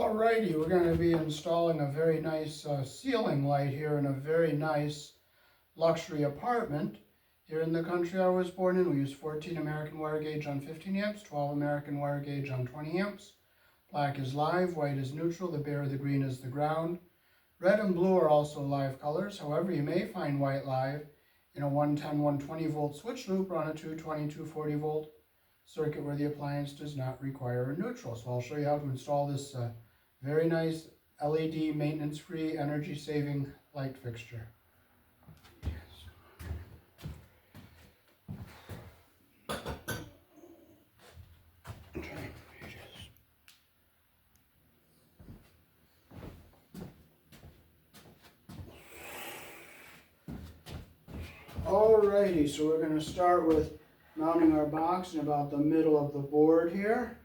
Alrighty, we're going to be installing a very nice ceiling light here in a very nice luxury apartment here in the country I was born in. We use 14 American wire gauge on 15 amps, 12 American wire gauge on 20 amps. Black is live, white is neutral, the bare, the green is the ground. Red and blue are also live colors. However, you may find white live in a 110, 120 volt switch loop or on a 220, 240 volt circuit where the appliance does not require a neutral. So I'll show you how to install this very nice LED maintenance-free energy-saving light fixture. Alrighty, so we're going to start with mounting our box in about the middle of the board here.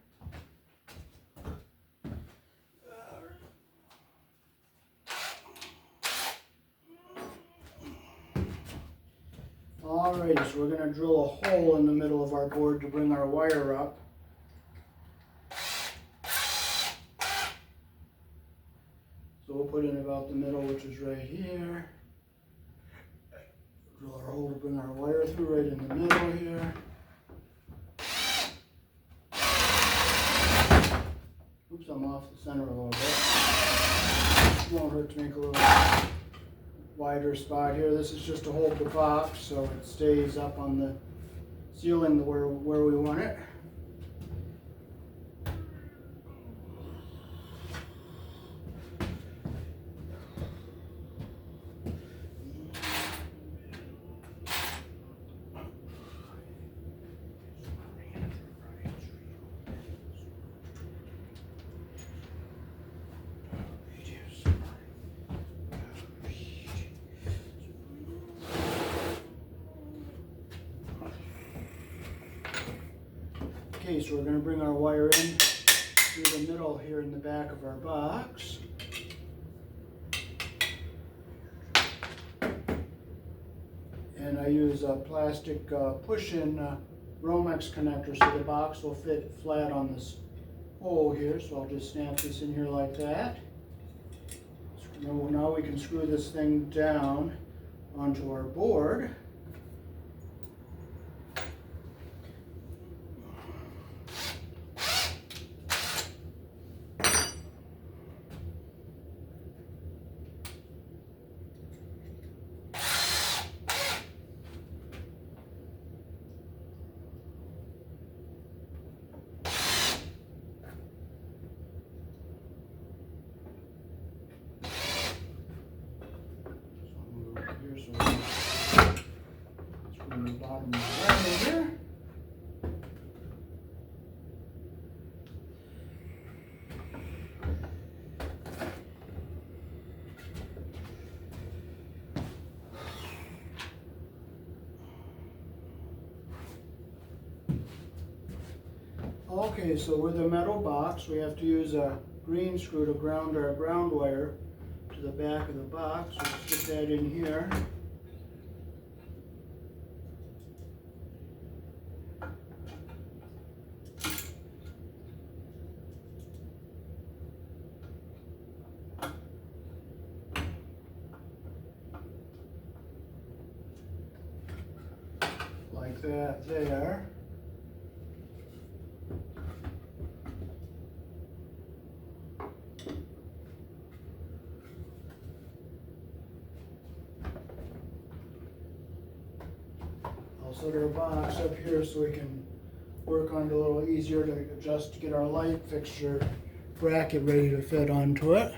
Alrighty, so we're going to drill a hole in the middle of our board to bring our wire up. So we'll put in about the middle, which is right here. Drill our hole to bring our wire through right in the middle here. Oops, I'm off the center a little bit. Won't hurt to make a little wider spot here. This is just to hold the box so it stays up on the ceiling where we want it. Okay, so we're going to bring our wire in through the middle here in the back of our box. And I use a plastic push-in Romex connector so the box will fit flat on this hole here. So I'll just snap this in here like that. So now we can screw this thing down onto our board. The bottom right here. Okay, so with a metal box, we have to use a green screw to ground our ground wire to the back of the box. So stick that in here. Like that there. I'll set our box up here so we can work on it a little easier to adjust to get our light fixture bracket ready to fit onto it.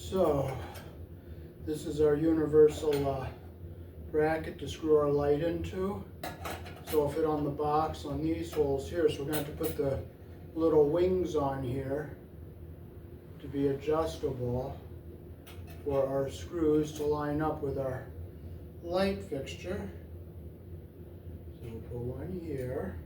So this is our universal bracket to screw our light into. So it'll fit on the box on these holes here. So we're going to have to put the little wings on here to be adjustable for our screws to line up with our light fixture. So we'll put one here.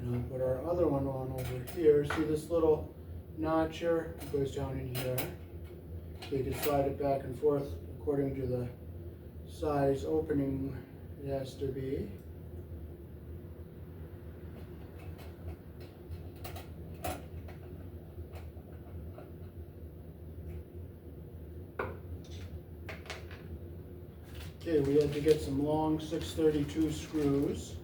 And I'll put our other one on over here. See this little notch here? It goes down in here. So you can slide it back and forth according to the size opening it has to be. Okay, we had to get some long 632 screws.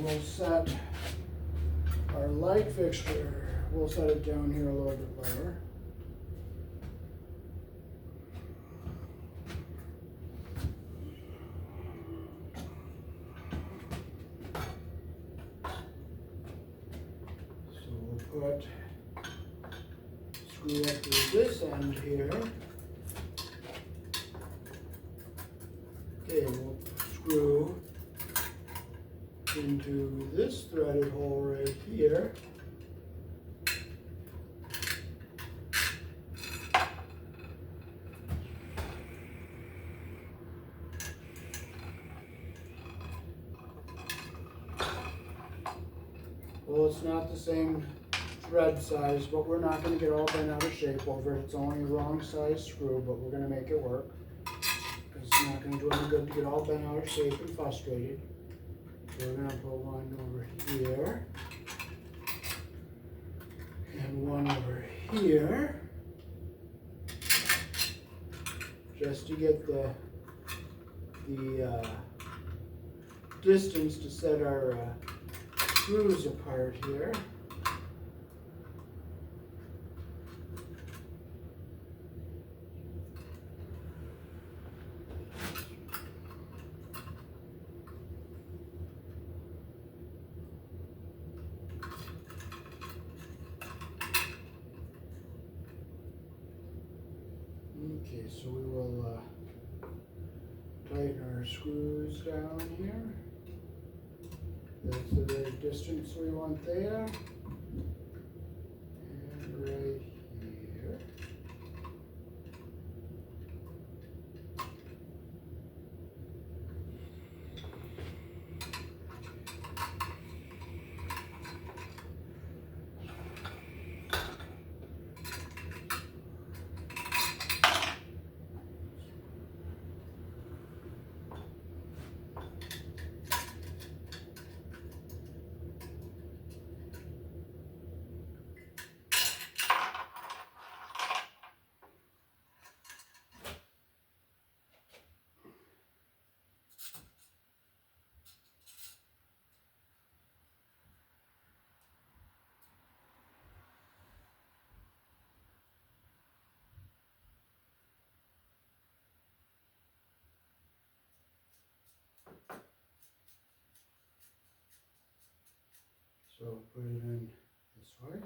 We'll set our light fixture, we'll set it down here a little bit lower. So we'll put screw up to this end here. Okay, we'll screw into this threaded hole right here. Well, it's not the same thread size, but we're not going to get all bent out of shape over it. It's only a wrong size screw, but we're going to make it work. Because it's not going to do any good to get all bent out of shape and frustrated. So we're going to put one over here and one over here just to get the distance to set our screws apart here. Okay, so we will tighten our screws down here. That's the right distance we want there. And right here. So put it in this way.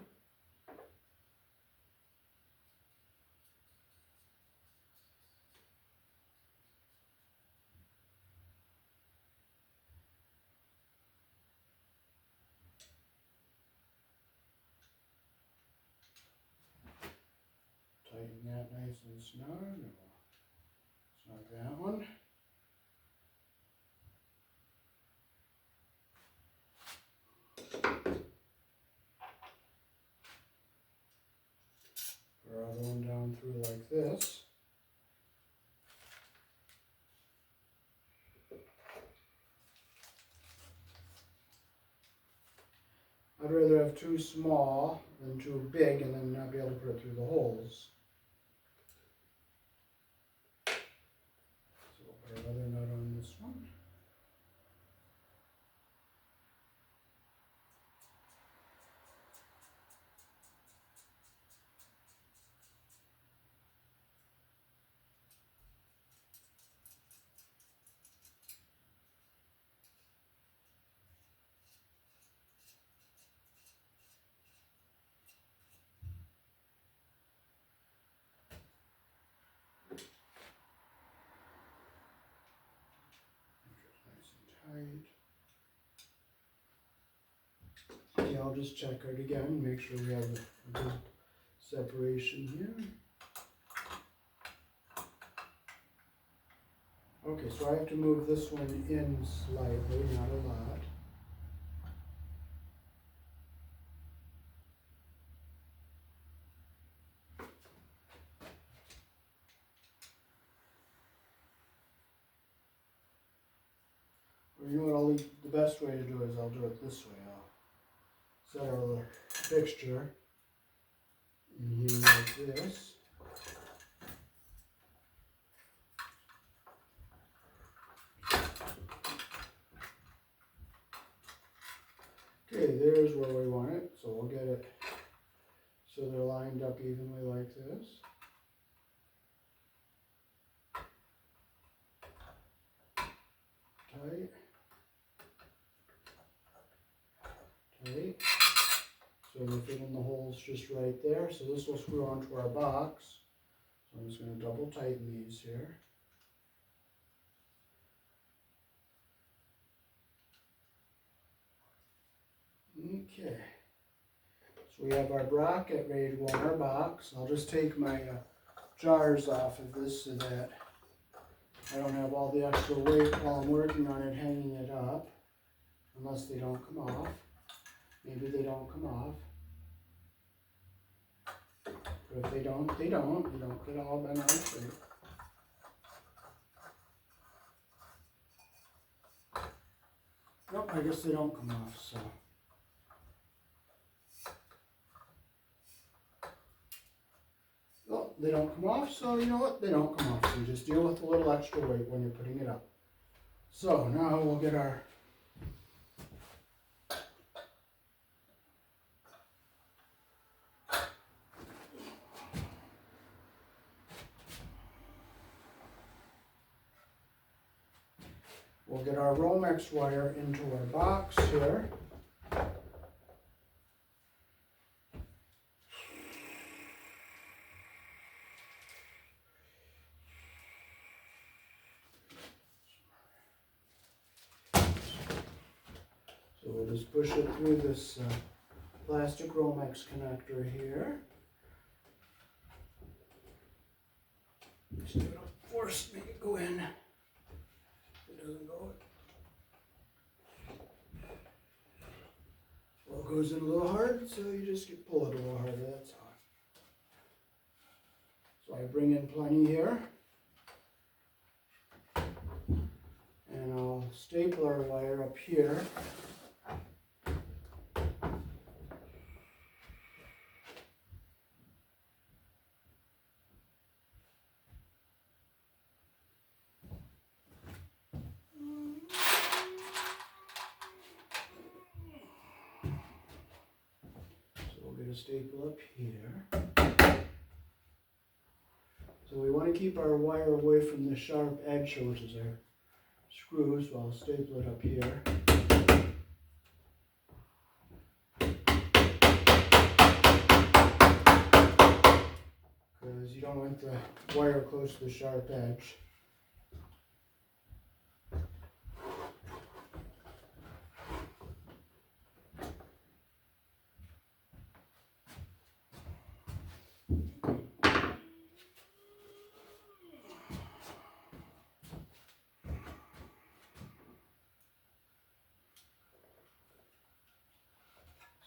Tighten that nice and snug. And we'll snug that one. I'd rather have too small than too big and then not be able to put it through the holes. So we'll put another nut on this one. Okay, I'll just check it again, make sure we have a good separation here. Okay, so I have to move this one in slightly, not a lot. Or you know what, the best way to do it is I'll do it this way. I'll set our fixture in here like this. Okay, there's where we want it, so we'll get it so they're lined up evenly like this. Tight. Tight. So they fit in the holes just right there. So this will screw onto our box. So I'm just going to double tighten these here. Okay. So we have our bracket ready to go in our box. I'll just take my jars off of this so that I don't have all the extra weight while I'm working on it hanging it up. Unless they don't come off. Maybe they don't come off. But if they don't, they don't. You don't get all bent out straight. Nope, I guess they don't come off, so. Well, they don't come off, so you know what? They don't come off. So you just deal with a little extra weight when you're putting it up. So now we'll get our Romex wire into our box here. So we'll just push it through this plastic Romex connector here. Just give it a force, make it go in. If it doesn't go, well, it goes in a little hard, so you just pull it a little harder, that's all. So I bring in plenty here. And I'll staple our wire up here. A staple up here. So we want to keep our wire away from the sharp edge, which is our screws, so I'll staple it up here. Because you don't want the wire close to the sharp edge.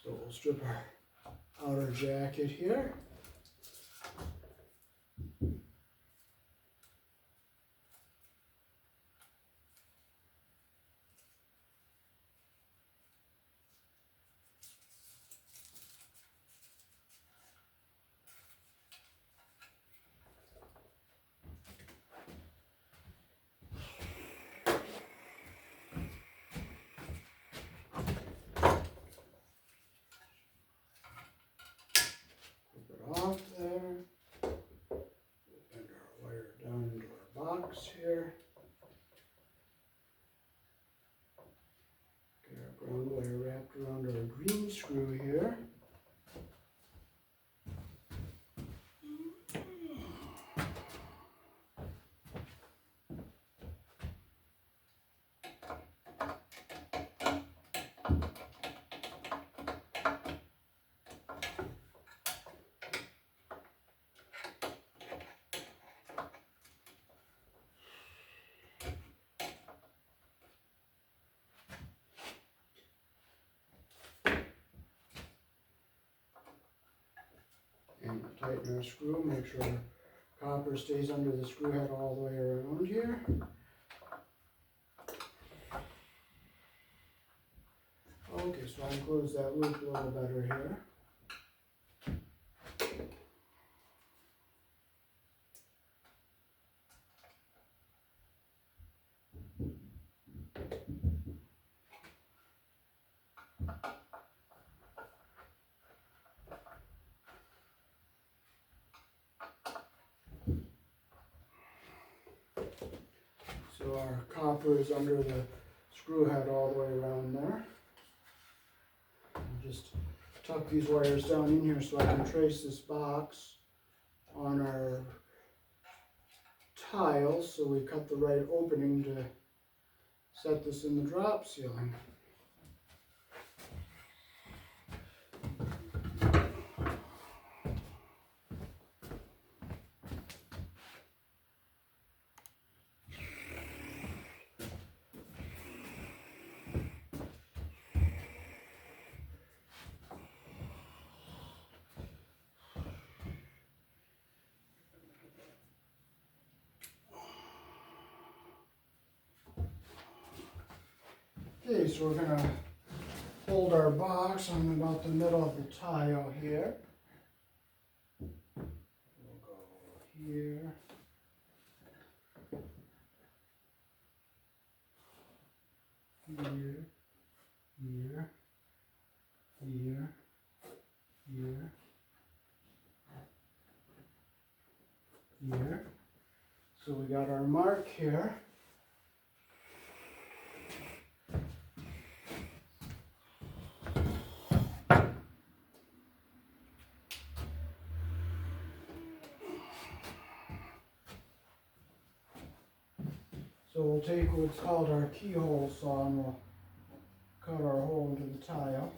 So we'll strip our outer jacket here. Ground wire wrapped around our green screw here. And tighten our screw, make sure the copper stays under the screw head all the way around here. Okay, so I'll close that loop a little better here. So our copper is under the screw head all the way around there. I'll just tuck these wires down in here so I can trace this box on our tiles, so we cut the right opening to set this in the drop ceiling. Okay, so we're going to hold our box on about the middle of the tile here. We'll go here. Here, here, here, here, here. So we got our mark here. So we'll take what's called our keyhole saw and we'll cut our hole into the tile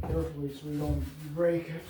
carefully so we don't break it.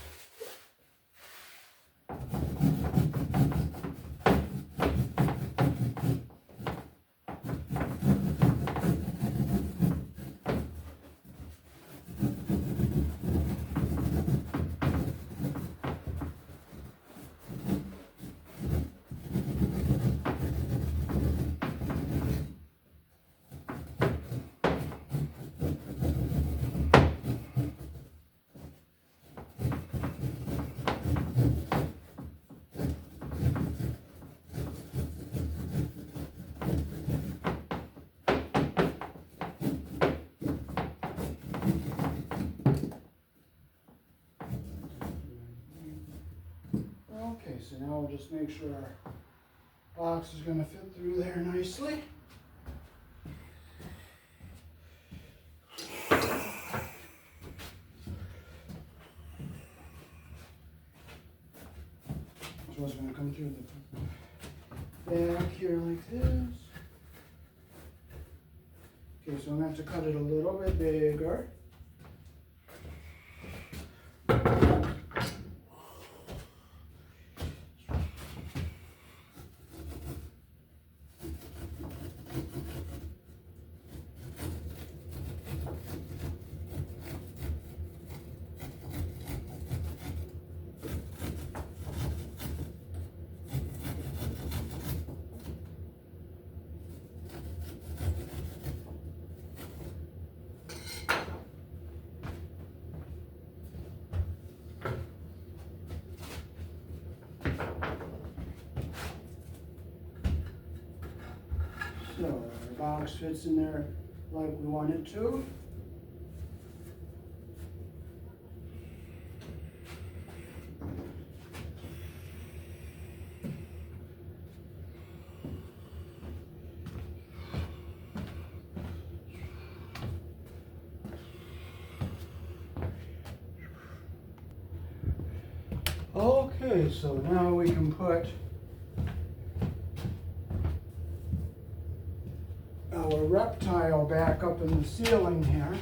Okay, so now we'll just make sure our box is going to fit through there nicely. So it's going to come through the back here like this. Okay, so I'm going to have to cut it a little bit bigger. So our box fits in there like we want it to. Okay, so now we can put our reptile back up in the ceiling here.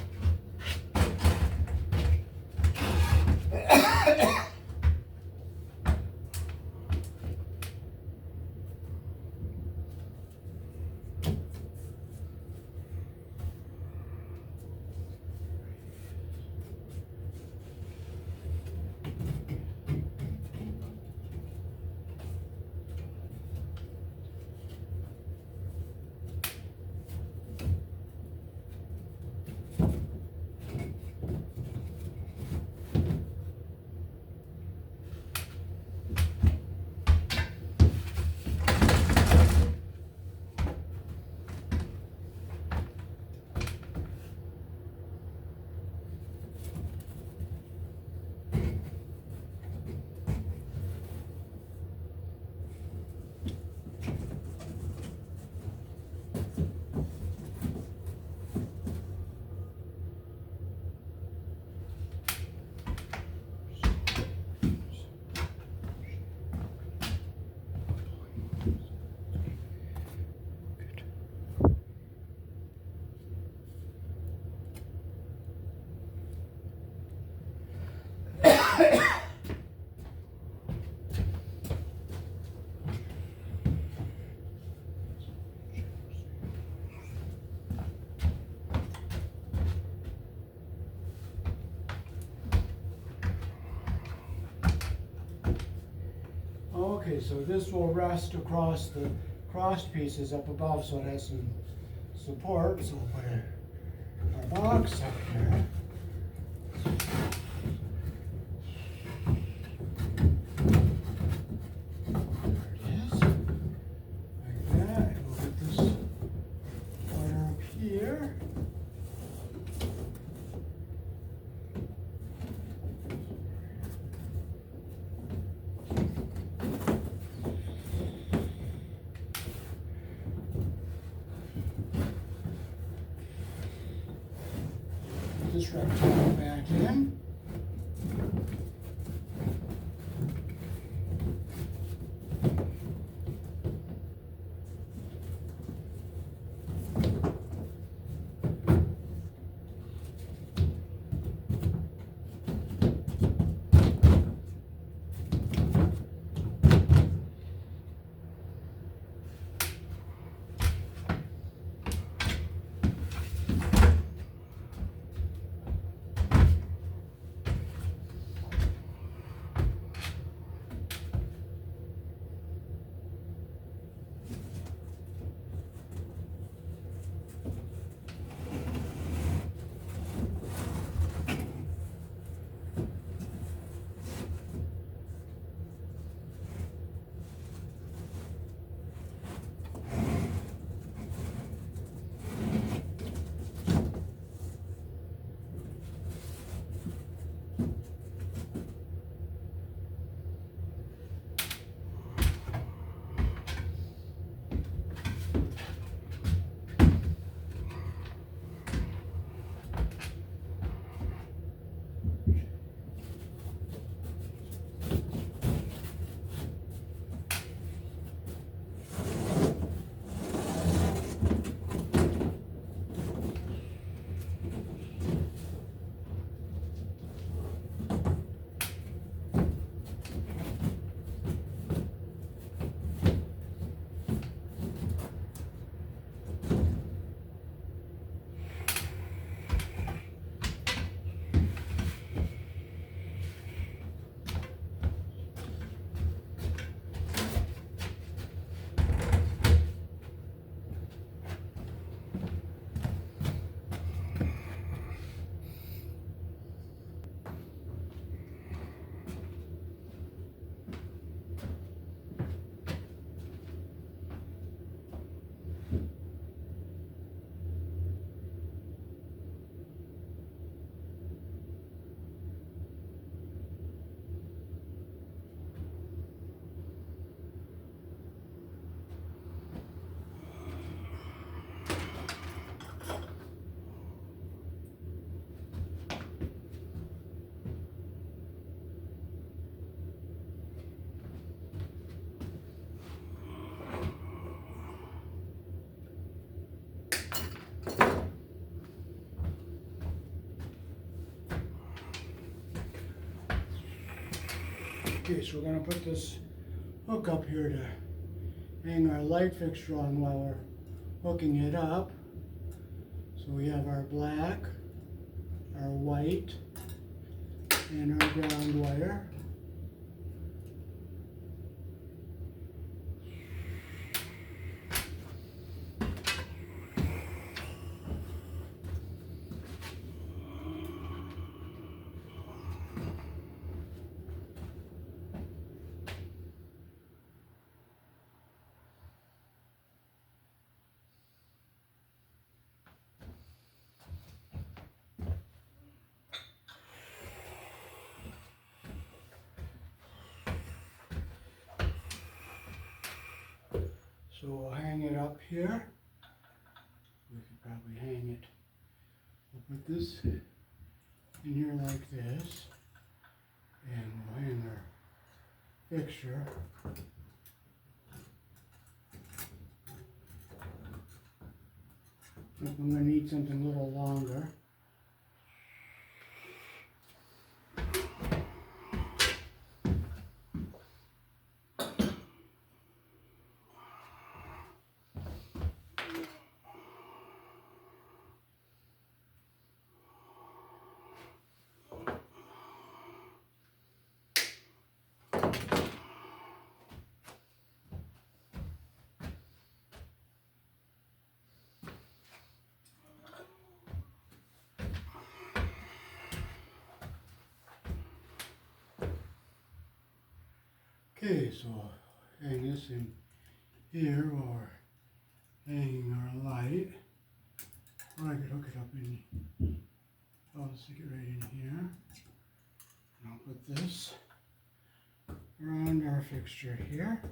Okay, so this will rest across the crossed pieces up above, so it has some support. So we'll put our box up here. There it is. Like that. And we'll get this wire up here. This rectangle back in. Okay, so we're going to put this hook up here to hang our light fixture on while we're hooking it up. So we have our black, our white, and our ground wire. So we'll hang it up here. We could probably hang it. We'll put this in here like this, and we'll hang our fixture. I'm going to need something a little longer. Okay, so I'll hang this in here while we're hanging our light. Or I could hook it up in, I'll stick it right in here. And I'll put this around our fixture here.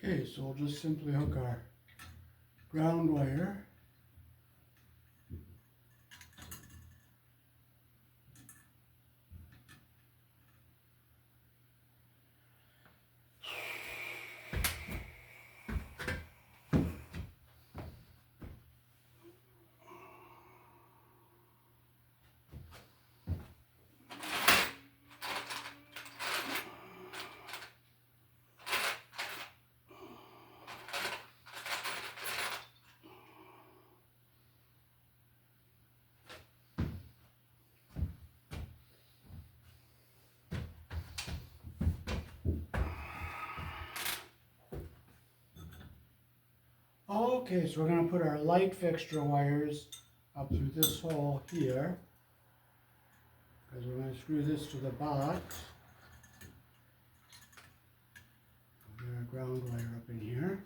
Okay, so we'll just simply hook our ground wire Okay, so we're going to put our light fixture wires up through this hole here, because we're going to screw this to the box. We'll get our ground wire up in here.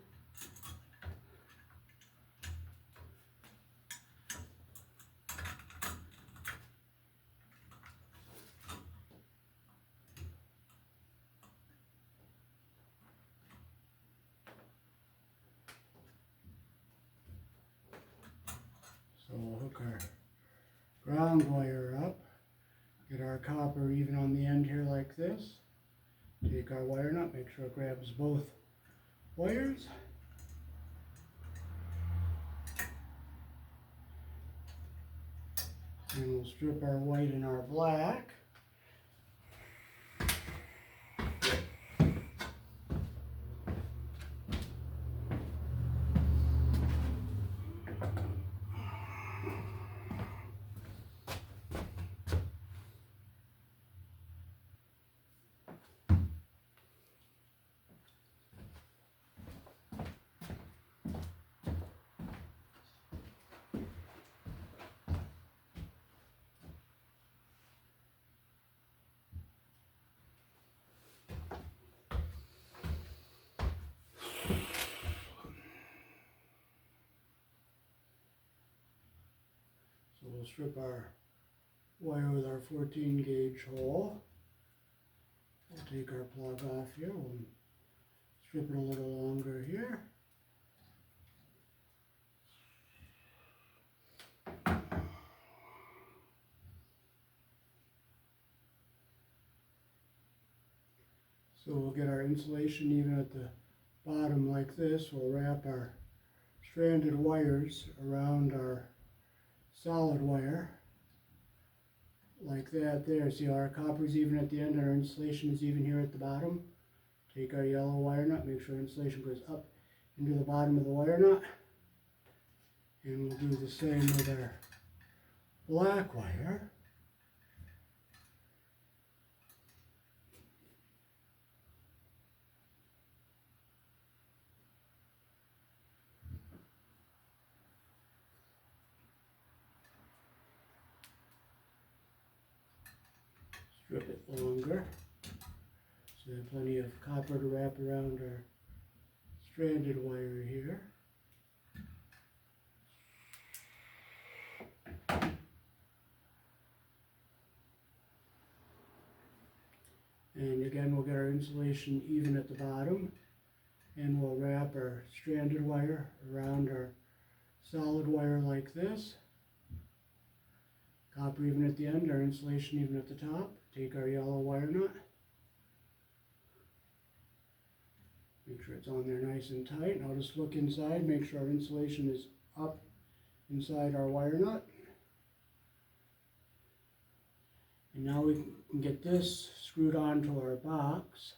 So we'll hook our ground wire up, get our copper even on the end here like this, take our wire nut, make sure it grabs both wires. And we'll strip our white and our black. So we'll strip our wire with our 14 gauge hole. We'll take our plug off here. We'll strip it a little longer here. So we'll get our insulation even at the bottom like this. We'll wrap our stranded wires around our solid wire like that there. See how our copper is even at the end and our insulation is even here at the bottom? Take our yellow wire nut, make sure insulation goes up into the bottom of the wire nut. And we'll do the same with our black wire. Strip it longer so we have plenty of copper to wrap around our stranded wire here. And again, we'll get our insulation even at the bottom, and we'll wrap our stranded wire around our solid wire like this. Copper even at the end, our insulation even at the top. Take our yellow wire nut. Make sure it's on there nice and tight. Now just look inside, make sure our insulation is up inside our wire nut. And now we can get this screwed onto our box.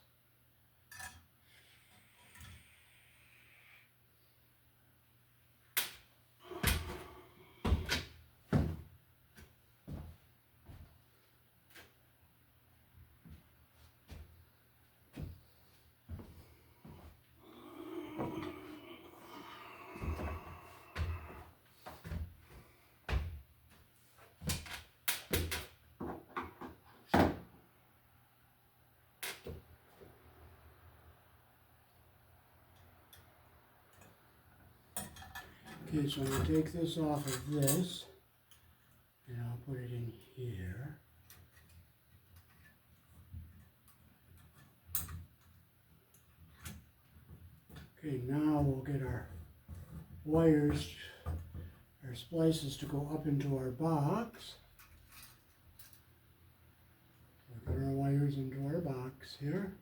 Okay, so I'm going to take this off of this, and I'll put it in here. Okay, now we'll get our wires, our splices to go up into our box. We'll get our wires into our box here.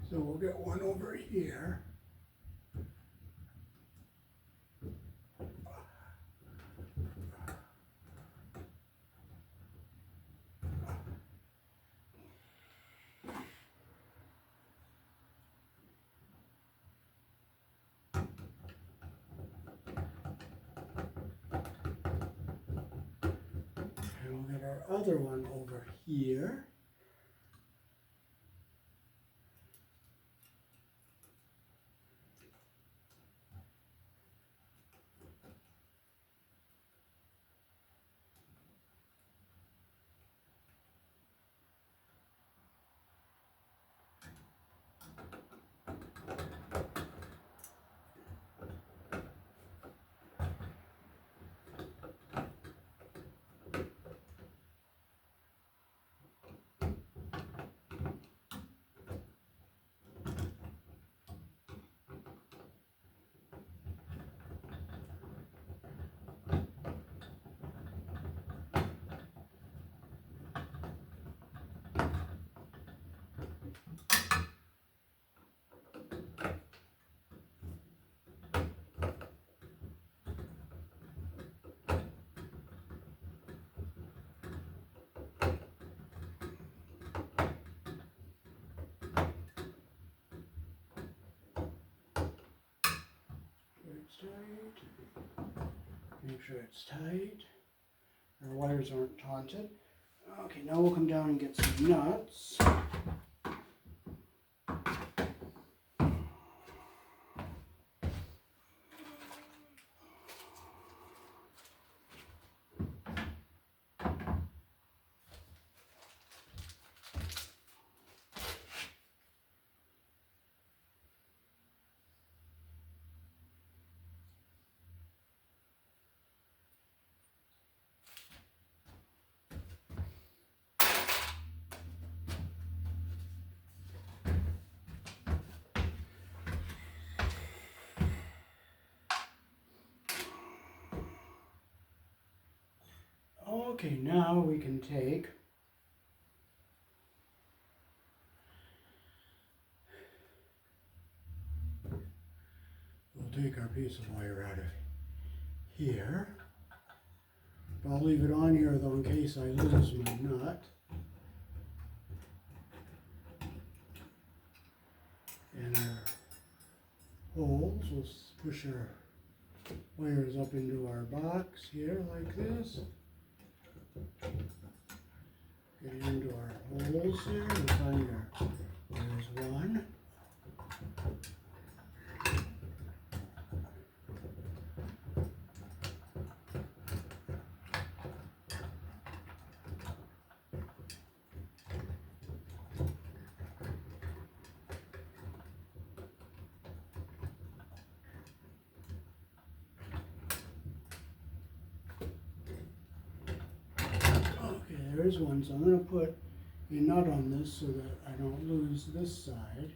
So we'll get one over here. And we'll get our other one over here. tight. Make sure it's tight. Our wires aren't taunted. Okay, now we'll come down and get some nuts. Okay, now we can we'll take our piece of wire out of here. But I'll leave it on here though in case I lose my nut. And our holes, we'll push our wires up into our box here like this. Get into our holes here and find there's one. There's one, so I'm going to put a nut on this so that I don't lose this side.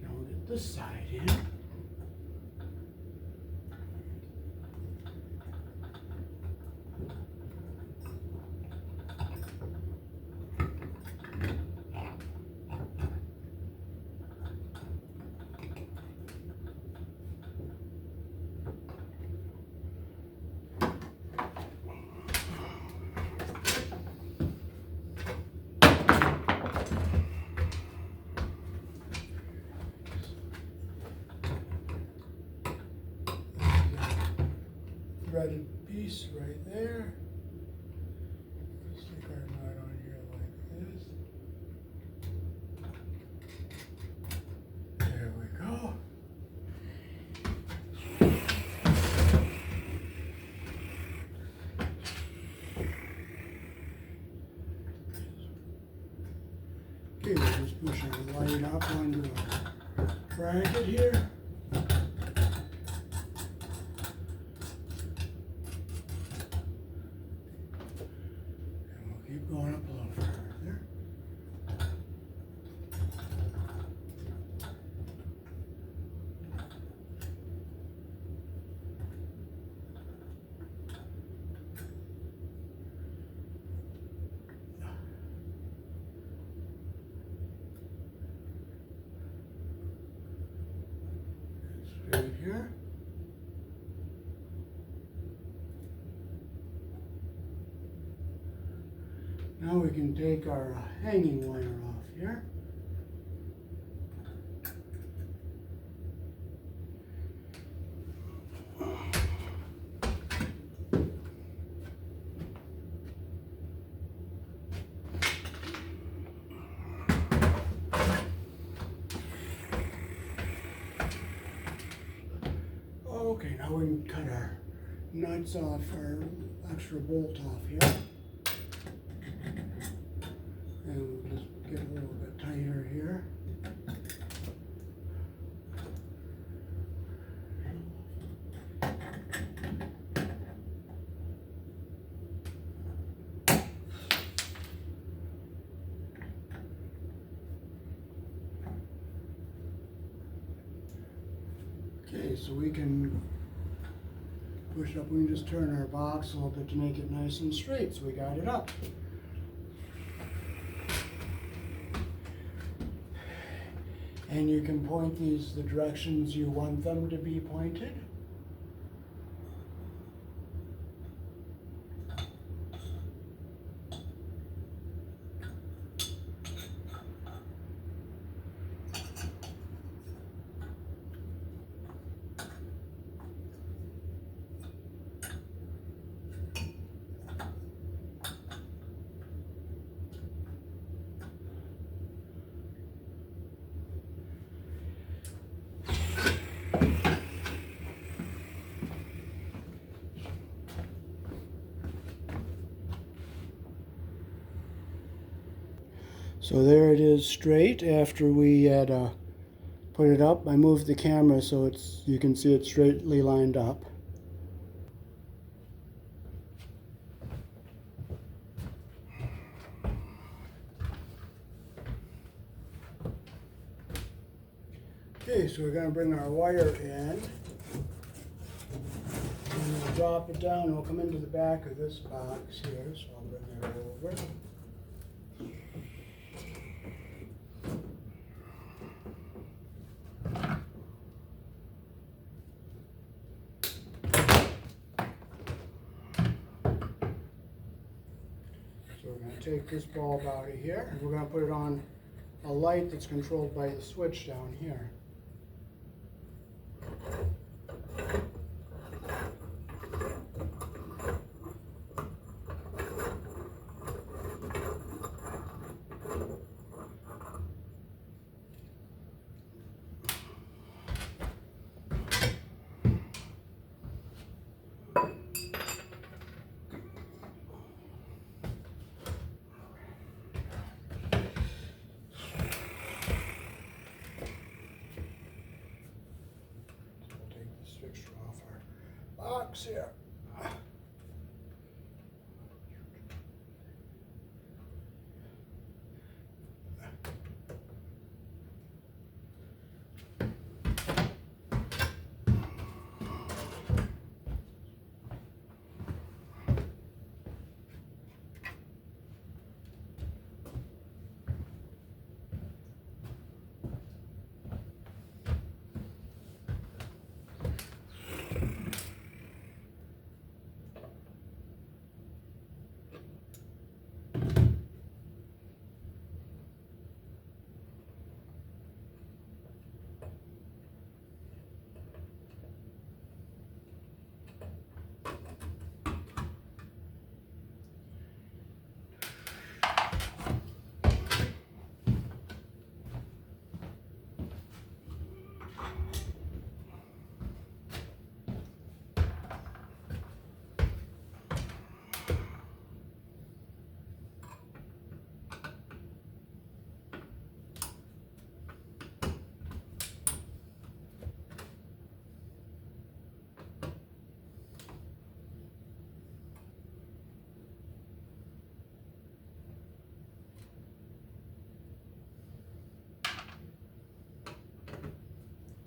Now we'll get this side in. Threaded piece right there. Stick our nut on here like this. There we go. Okay, we'll just push our light up onto a bracket here. Keep going up a little further. Straight here. Now we can take our hanging wire off here. Okay, now we can cut our nuts off, our extra bolt off here. And we'll just get a little bit tighter here. Okay, so we can push it up. We can just turn our box a little bit to make it nice and straight. So we got it up. And you can point these the directions you want them to be pointed. So there it is straight after we had put it up. I moved the camera so you can see it straightly lined up. Okay, so we're going to bring our wire in. And we'll drop it down. We'll come into the back of this box here. So I'll bring that over. So we're going to take this bulb out of here, and we're going to put it on a light that's controlled by the switch down here. Fixture off our box here.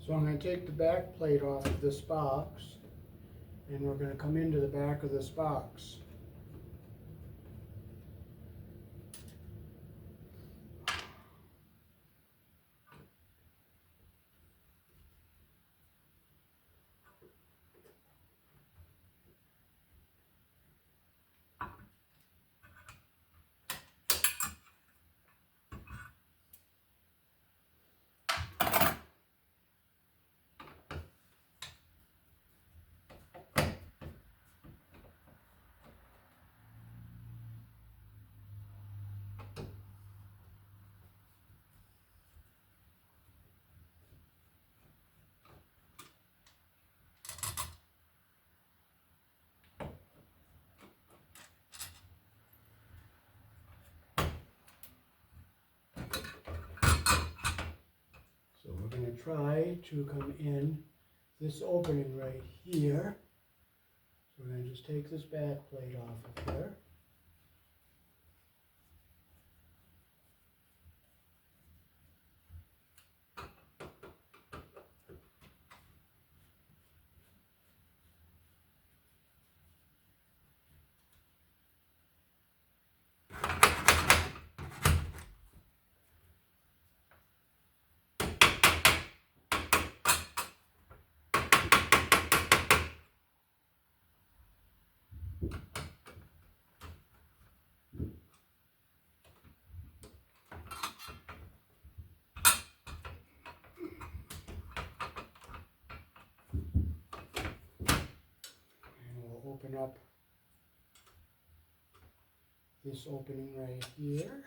So I'm going to take the back plate off of this box, and we're going to come into the back of this box. So we're going to try to come in this opening right here. So we're going to just take this back plate off of there. up this opening right here.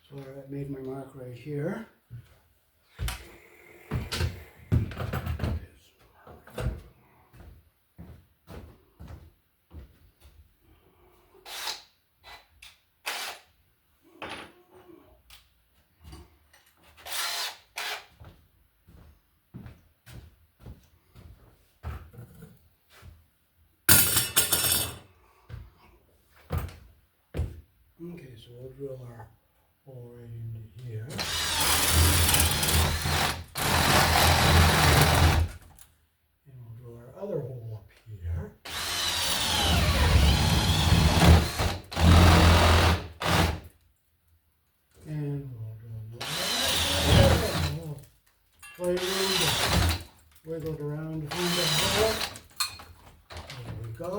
So I made my mark right here. Okay, so we'll drill our hole right into here. And we'll drill our other hole up here. And we'll drill another. Play around, wiggle it around to find the hole. There we go.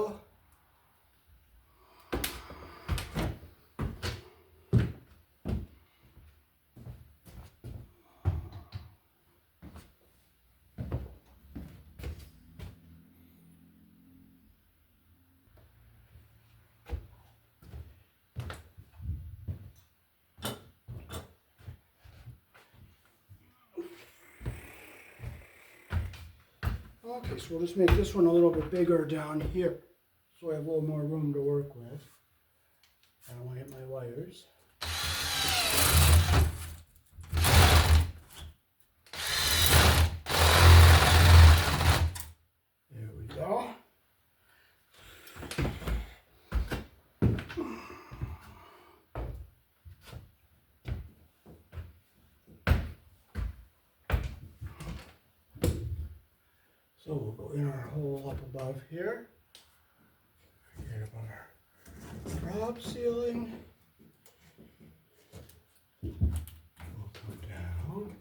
Okay, so we'll just make this one a little bit bigger down here so I have a little more room to work with. I don't want to hit my wires. There we go. So we'll go in our hole up above here. Forget about our drop ceiling. We'll come down.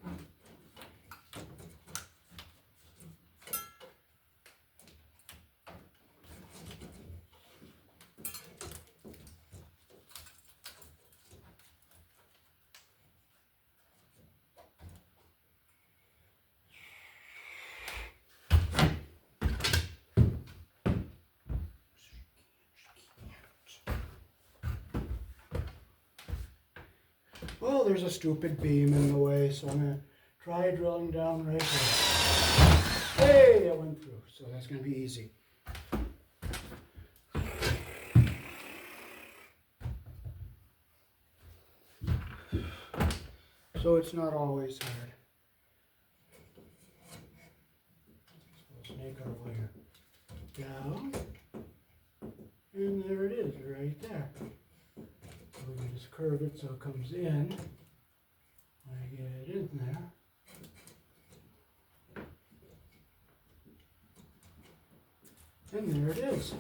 Well, there's a stupid beam in the way, so I'm going to try drilling down right here. Hey, it went through, so that's going to be easy. So it's not always hard. So we'll snake our wire down, and there it is, right there. So we can just curve it so it comes in. I get it in there. And there it is.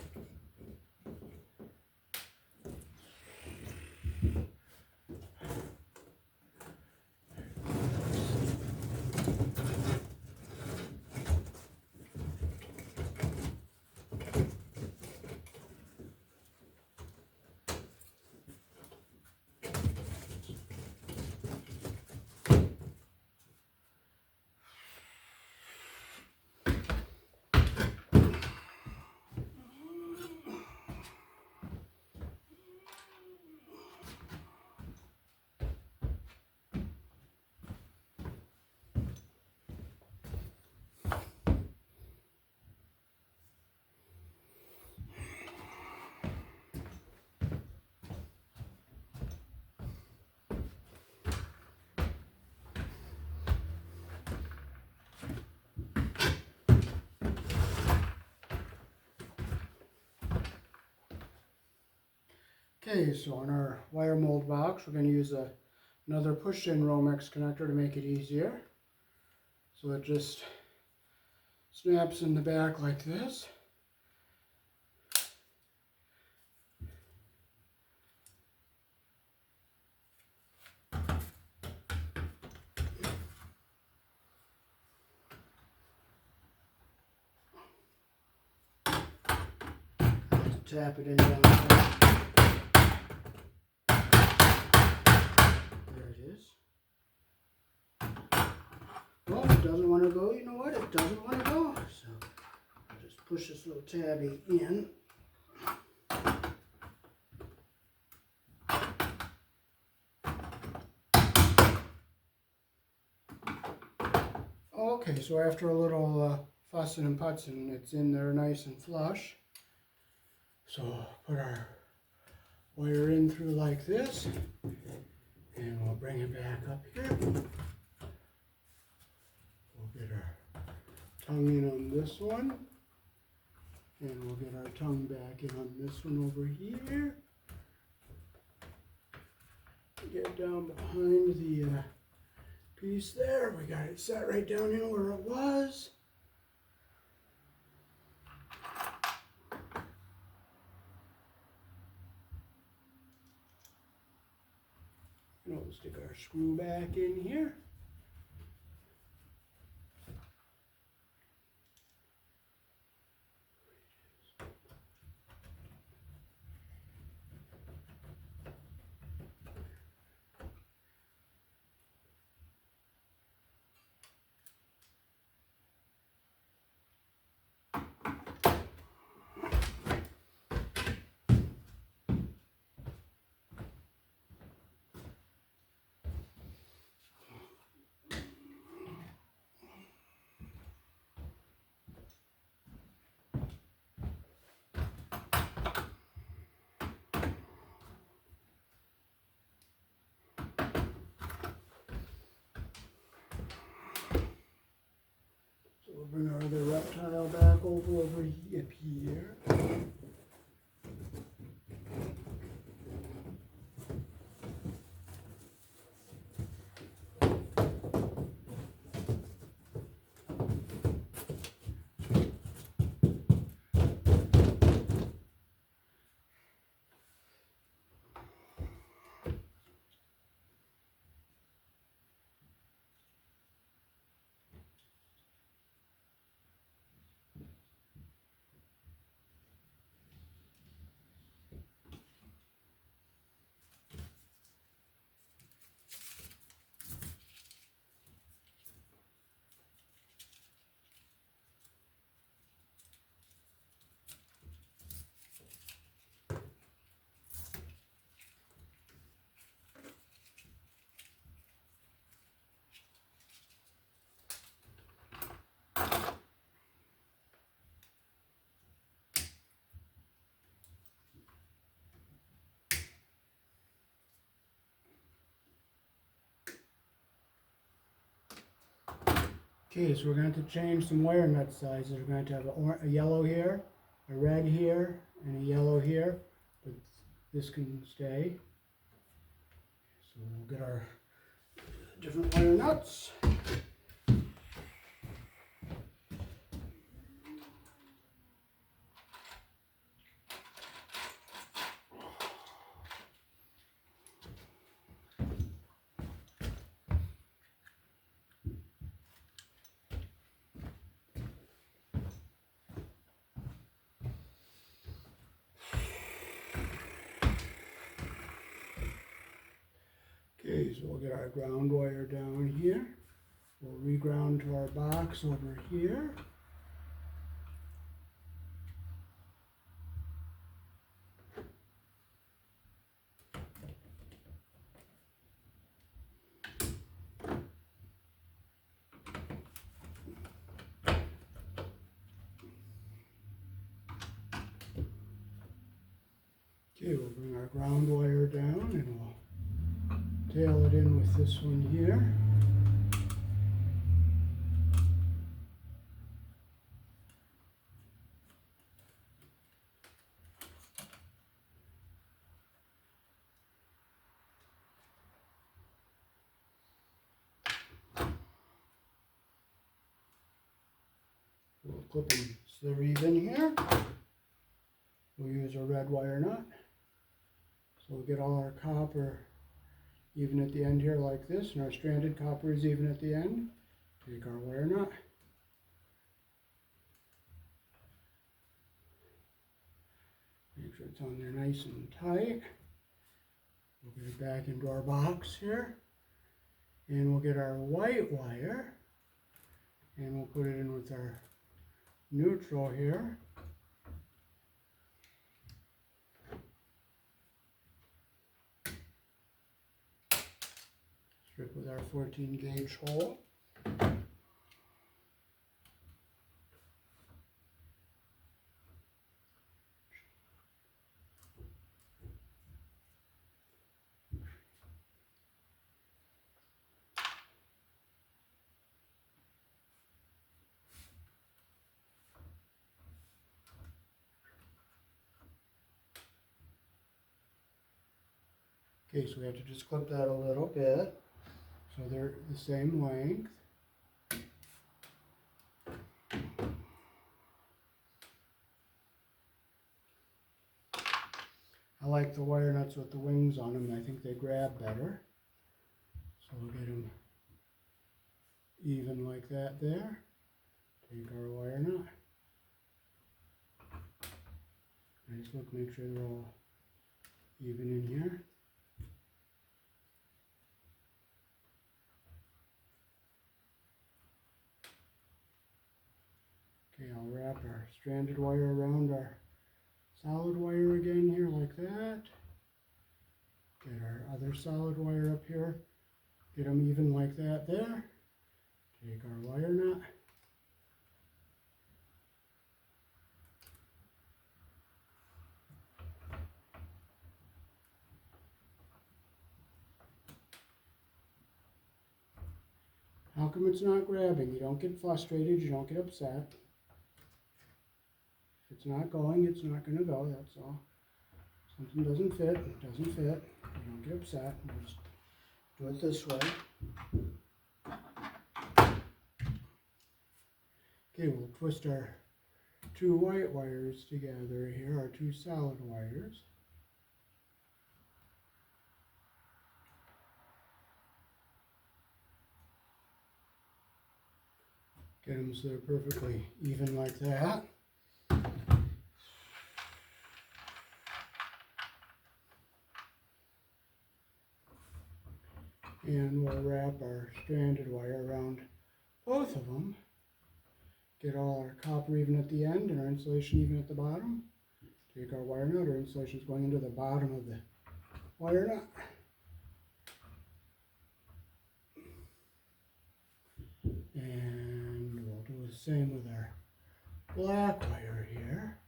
Okay, so on our wire mold box, we're going to use another push-in Romex connector to make it easier. So it just snaps in the back like this. tap it in down there. There it is. Well, it doesn't want to go. You know what? It doesn't want to go. So I'll just push this little tabby in. Okay, so after a little fussing and putzing, it's in there nice and flush. So put our wire in through like this, and we'll bring it back up here. We'll get our tongue in on this one, and we'll get our tongue back in on this one over here. Get down behind the piece there. We got it set right down in where it was. And we'll stick our screw back in here. We'll bring our other reptile back over up here. Okay, so we're going to change some wire nut sizes. We're going to have a yellow here, a red here, and a yellow here, but this can stay. So we'll get our different wire nuts. Okay, so we'll get our ground wire down here. We'll reground to our box over here. Okay, we'll bring our ground wire down and we'll tail it in with this one here. We'll clip and sleeve in here. We'll use a red wire nut. So we'll get all our copper even at the end here like this, and our stranded copper is even at the end. Take our wire nut. sure it's on there nice and tight. We'll get it back into our box here. And we'll get our white wire. And we'll put it in with our neutral here. Strip with our 14 gauge hole. Okay, so we have to just clip that a little bit so they're the same length. I like the wire nuts with the wings on them. I think they grab better. So we'll get them even like that there. Take our wire nut. And just look, make sure they're all even in here. Okay, I'll wrap our stranded wire around our solid wire again here like that. Get our other solid wire up here. Get them even like that there. Take our wire nut. How come it's not grabbing? You don't get frustrated, you don't get upset. If it's not going, it's not going to go, that's all. Something doesn't fit, it doesn't fit. You don't get upset. We'll just do it this way. Okay, we'll twist our two white wires together here, our two solid wires. Get them so they're perfectly even like that. And we'll wrap our stranded wire around both of them. Get all our copper even at the end and our insulation even at the bottom. Take our wire nut, our insulation is going into the bottom of the wire nut. And we'll do the same with our black wire here.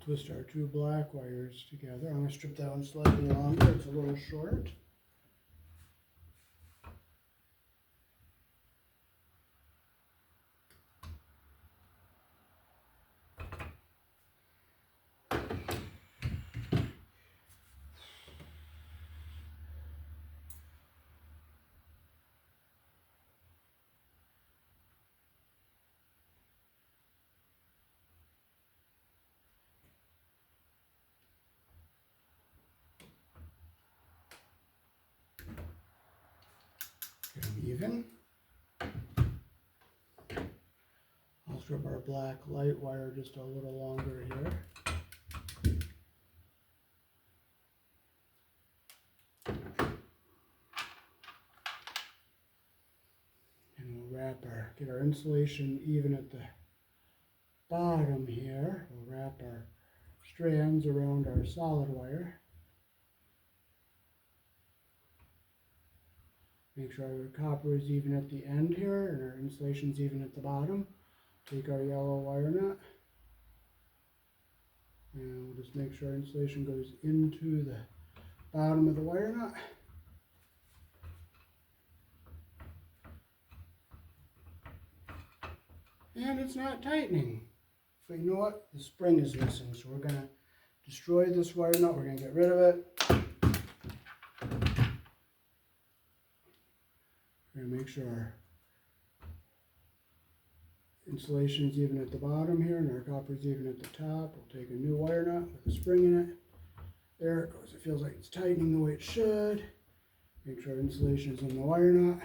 Twist our two black wires together. I'm going to strip that one slightly longer, it's a little short. Get them even. I'll strip our black light wire just a little longer here. And we'll get our insulation even at the bottom here. We'll wrap our strands around our solid wire. Make sure our copper is even at the end here and our insulation is even at the bottom. Take our yellow wire nut and we'll just make sure our insulation goes into the bottom of the wire nut. And it's not tightening. But you know what? The spring is missing, so we're going to destroy this wire nut. We're going to get rid of it. We're We're going to make sure our insulation is even at the bottom here and our copper is even at the top. We'll take a new wire nut with a spring in it. There it goes. It feels like it's tightening the way it should. Make sure our insulation is in the wire nut.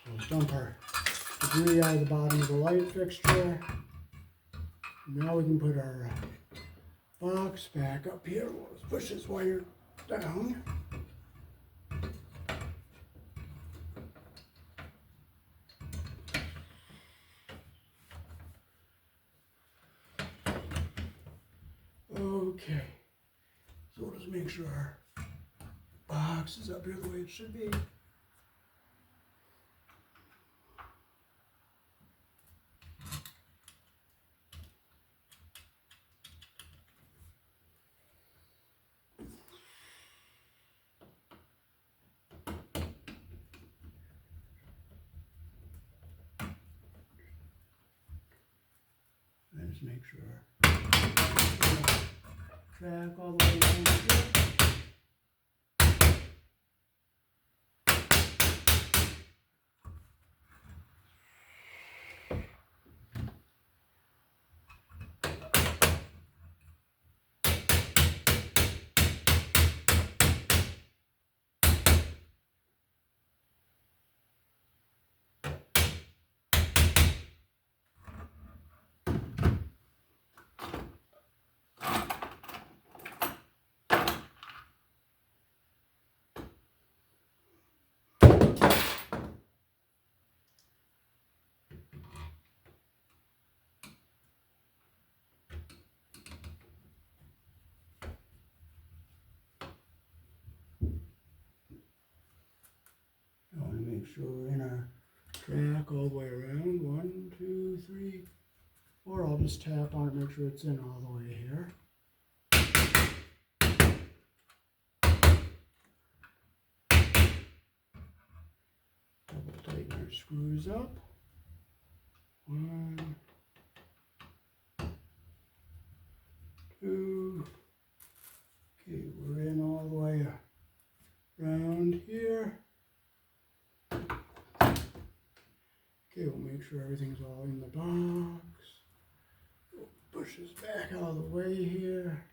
We'll dump our debris out of the bottom of the light fixture. Now we can put our box back up here. We'll just push this wire down. Okay, so we'll just make sure our box is up here the way it should be. And just make sure track all the way down here. I want to make sure we're in our track all the way around. 1, 2, 3, 4. I'll just tap on it, make sure it's in all the way here. Double tighten our screws up. 1, 2. Okay, we're in all the way around here. Okay, we'll make sure everything's all in the box. We'll push this back out of the way here.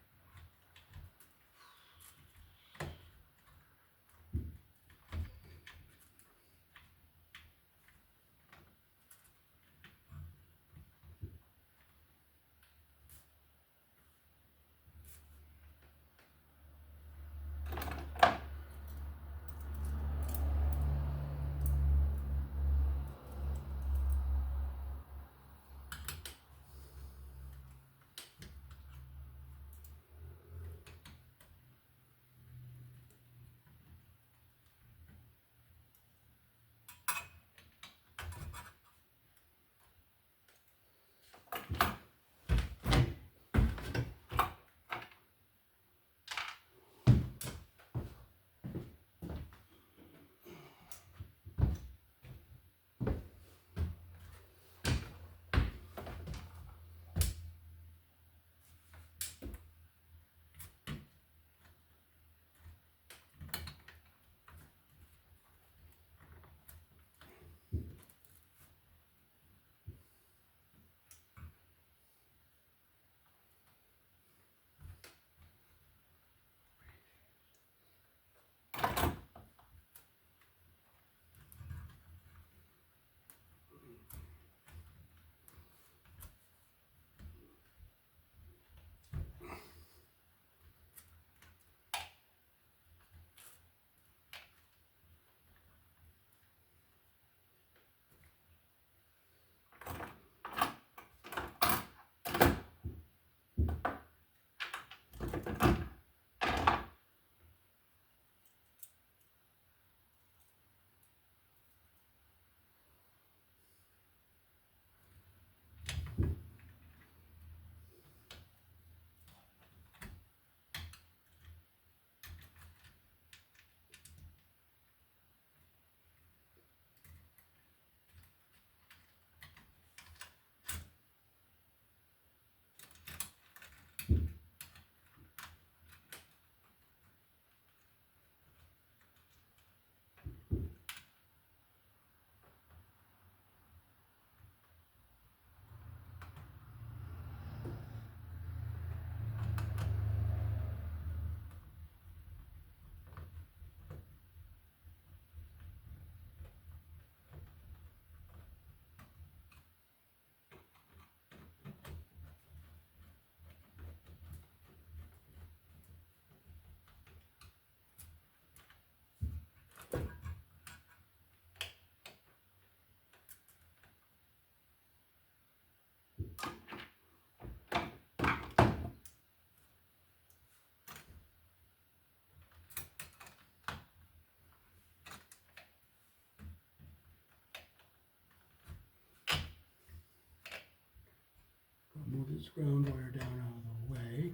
ground wire down out of the way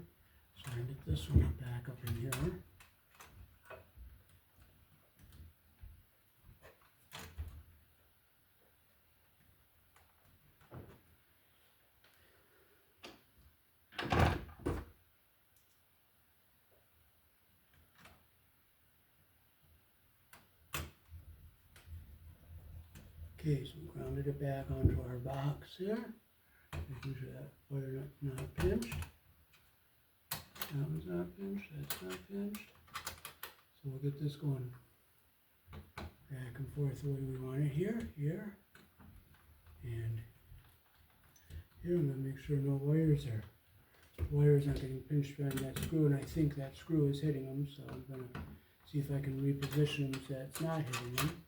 so I can get this one back up in here. Okay, so we grounded it back onto our box here. Making sure that wire not pinched. That one's not pinched, that's not pinched. So we'll get this going back and forth the way we want it here, here, and here. I'm going to make sure no wires are. Wires aren't getting pinched around that screw, and I think that screw is hitting them, so I'm going to see if I can reposition them so that's not hitting them.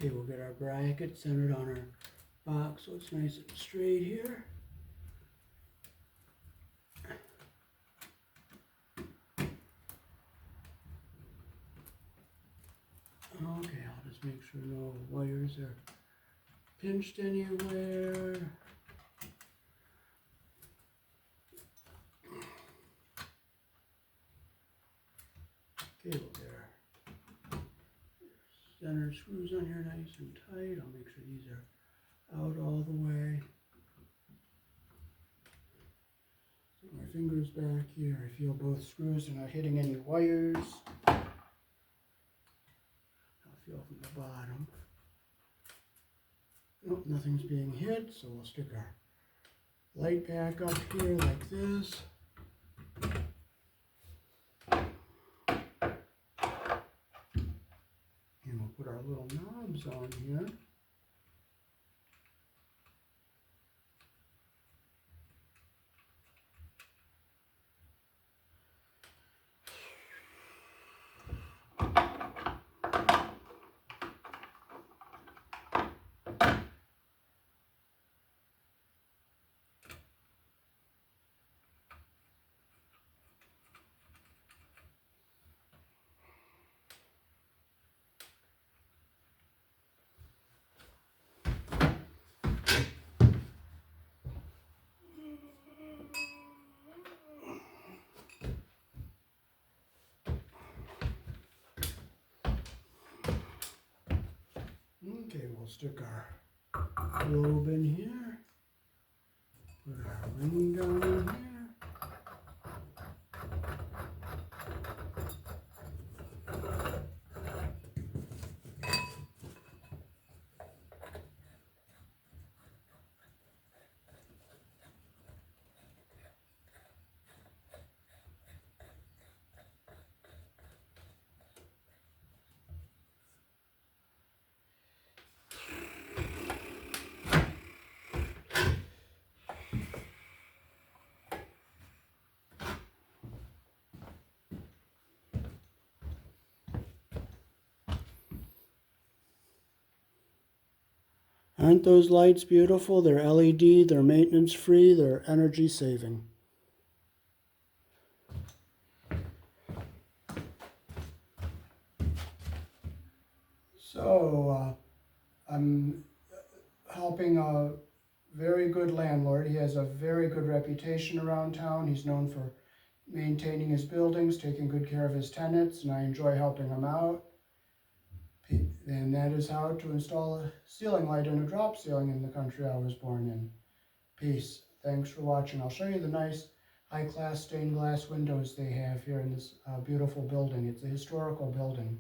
Okay, we'll get our bracket centered on our box so it's nice and straight here. Okay, I'll just make sure no wires are pinched anywhere. Okay, we'll get our center screws on here nice and tight. I'll make sure these are out all the way. Put my fingers back here. I feel both screws are not hitting any wires. I'll feel from the bottom. Nope, nothing's being hit, so we'll stick our light back up here like this. And we'll put our little knobs on here. Okay, we'll stick our globe in here, put our ring down in here. Aren't those lights beautiful? They're LED, they're maintenance free, they're energy saving. So I'm helping a very good landlord. He has a very good reputation around town. He's known for maintaining his buildings, taking good care of his tenants, and I enjoy helping him out. And that is how to install a ceiling light in a drop ceiling in the country I was born in. Peace. Thanks for watching. I'll show you the nice high-class stained glass windows they have here in this beautiful building. It's a historical building.